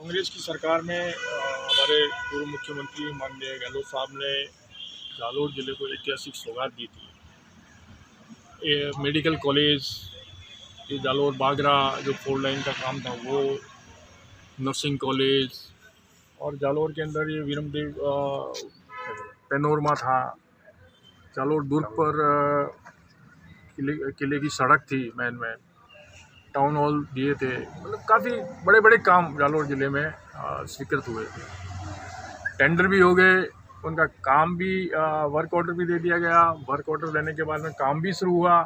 कांग्रेस की सरकार में हमारे पूर्व मुख्यमंत्री माननीय गहलोत साहब ने जालोर जिले को ऐतिहासिक सौगात दी थी। ये मेडिकल कॉलेज, ये जालोर बागरा जो 4 लाइन का काम था वो, नर्सिंग कॉलेज, और जालोर के अंदर ये वीरमदेव पेनोरमा था। जालोर दुर्ग पर किले की सड़क थी, मैन टाउन हॉल दिए थे। मतलब काफ़ी बड़े बड़े काम जालोर ज़िले में स्वीकृत हुए थे। टेंडर भी हो गए, उनका काम भी वर्क ऑर्डर भी दे दिया गया। वर्क ऑर्डर देने के बाद में काम भी शुरू हुआ।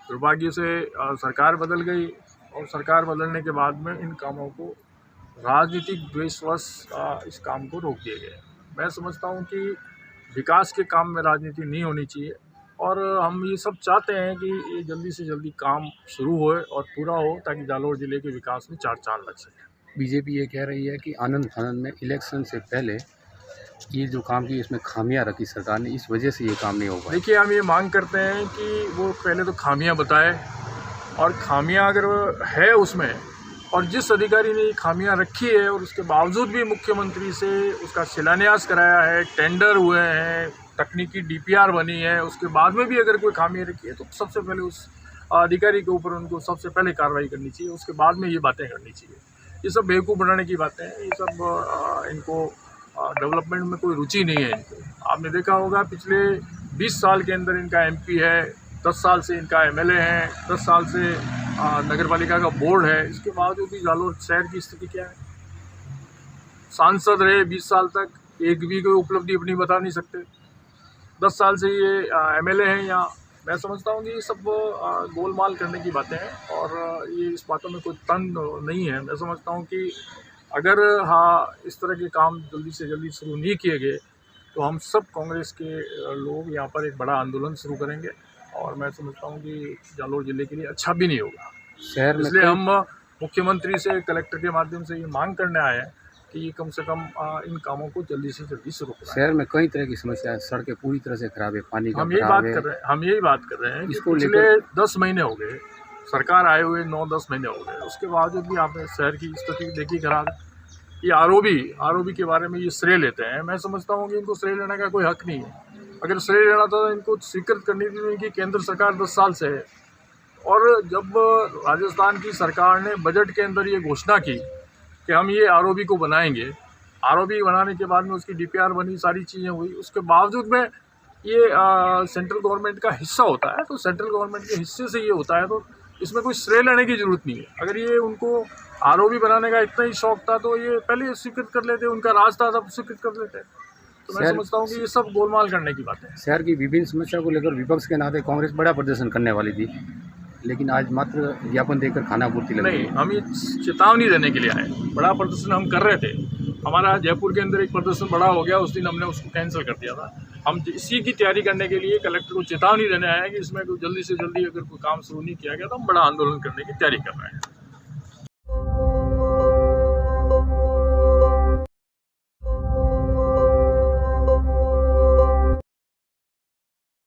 दुर्भाग्य से सरकार बदल गई और सरकार बदलने के बाद में इन कामों को राजनीतिक द्वेषवश इस काम को रोक दिए गए। मैं समझता हूँ कि विकास के काम में राजनीति नहीं होनी चाहिए और हम ये सब चाहते हैं कि ये जल्दी से जल्दी काम शुरू होए और पूरा हो ताकि जालोर ज़िले के विकास में 4 चांद लग सके। बीजेपी ये कह रही है कि आनंद फानंद में इलेक्शन से पहले ये जो काम की इसमें खामियां रखी सरकार ने, इस वजह से ये काम नहीं हो पाया। देखिए, हम ये मांग करते हैं कि वो पहले तो खामियां बताए, और खामियां अगर है उसमें, और जिस अधिकारी ने खामियां रखी है और उसके बावजूद भी मुख्यमंत्री से उसका शिलान्यास कराया है, टेंडर हुए हैं, तकनीकी DPR बनी है, उसके बाद में भी अगर कोई खामियां रखी है तो सबसे पहले उस अधिकारी के ऊपर उनको सबसे पहले कार्रवाई करनी चाहिए, उसके बाद में ये बातें करनी चाहिए। ये सब बेवकूफ़ बनाने की बातें हैं। ये सब इनको डेवलपमेंट में कोई रुचि नहीं है इनको। आपने देखा होगा पिछले 20 साल के अंदर इनका MP है, 10 साल से इनका MLA है, 10 साल से नगर पालिका का बोर्ड है। इसके बावजूद भी जालोर शहर की स्थिति क्या है? सांसद रहे 20 साल तक, एक भी कोई उपलब्धि अपनी बता नहीं सकते। 10 साल से ये MLA हैं यहाँ। मैं समझता हूँ कि ये सब गोलमाल करने की बातें हैं और ये इस बातों में कोई तंग नहीं है। मैं समझता हूँ कि अगर इस तरह के काम जल्दी से जल्दी शुरू नहीं किए गए तो हम सब कांग्रेस के लोग यहाँ पर एक बड़ा आंदोलन शुरू करेंगे और मैं समझता हूँ कि जालोर ज़िले के लिए अच्छा भी नहीं होगा। शहर में इसलिए हम मुख्यमंत्री से, कलेक्टर के माध्यम से ये मांग करने आए हैं कि कम से कम इन कामों को जल्दी से जल्दी शुरू कराएं। शहर में कई तरह की समस्या है, सड़कें पूरी तरह से खराब है, पानी का हम यही बात कर रहे हैं कि इसको पिछले 10 महीने हो गए, सरकार आए हुए 9-10 महीने हो गए, उसके बावजूद भी आपने शहर की स्थिति देखी खराब। ये आरओबी के बारे में ये श्रेय लेते हैं। मैं समझता हूँ कि इनको श्रेय लेने का कोई हक नहीं है। अगर श्रेय लेना था तो इनको स्वीकृत करनी थी इनकी केंद्र सरकार 10 साल से है। और जब राजस्थान की सरकार ने बजट के अंदर ये घोषणा की कि हम ये आरओबी को बनाएंगे, आरओबी बनाने के बाद में उसकी DPR बनी, सारी चीज़ें हुई, उसके बावजूद में ये सेंट्रल गवर्नमेंट का हिस्सा होता है, तो सेंट्रल गवर्नमेंट के हिस्से से ये होता है, तो इसमें कोई श्रेय लेने की ज़रूरत नहीं है। अगर ये उनको आरओबी बनाने का इतना ही शौक था तो ये पहले स्वीकृत कर लेते, उनका राज था तब स्वीकृत कर लेते। तो मैं समझता हूँ कि ये सब गोलमाल करने की बात है। शहर की विभिन्न समस्या को लेकर विपक्ष के नाते कांग्रेस बड़ा प्रदर्शन करने वाली थी, लेकिन आज मात्र ज्ञापन देकर खाना पूर्ति लग रही है। हम ये चेतावनी देने के लिए आए। बड़ा प्रदर्शन हम कर रहे थे, हमारा जयपुर के अंदर एक प्रदर्शन बड़ा हो गया, उस दिन हमने उसको कैंसिल कर दिया था। हम इसी की तैयारी करने के लिए कलेक्टर को चेतावनी देने आए हैं कि इसमें जल्दी से जल्दी अगर कोई काम शुरू नहीं किया गया तो हम बड़ा आंदोलन करने की तैयारी कर रहे हैं।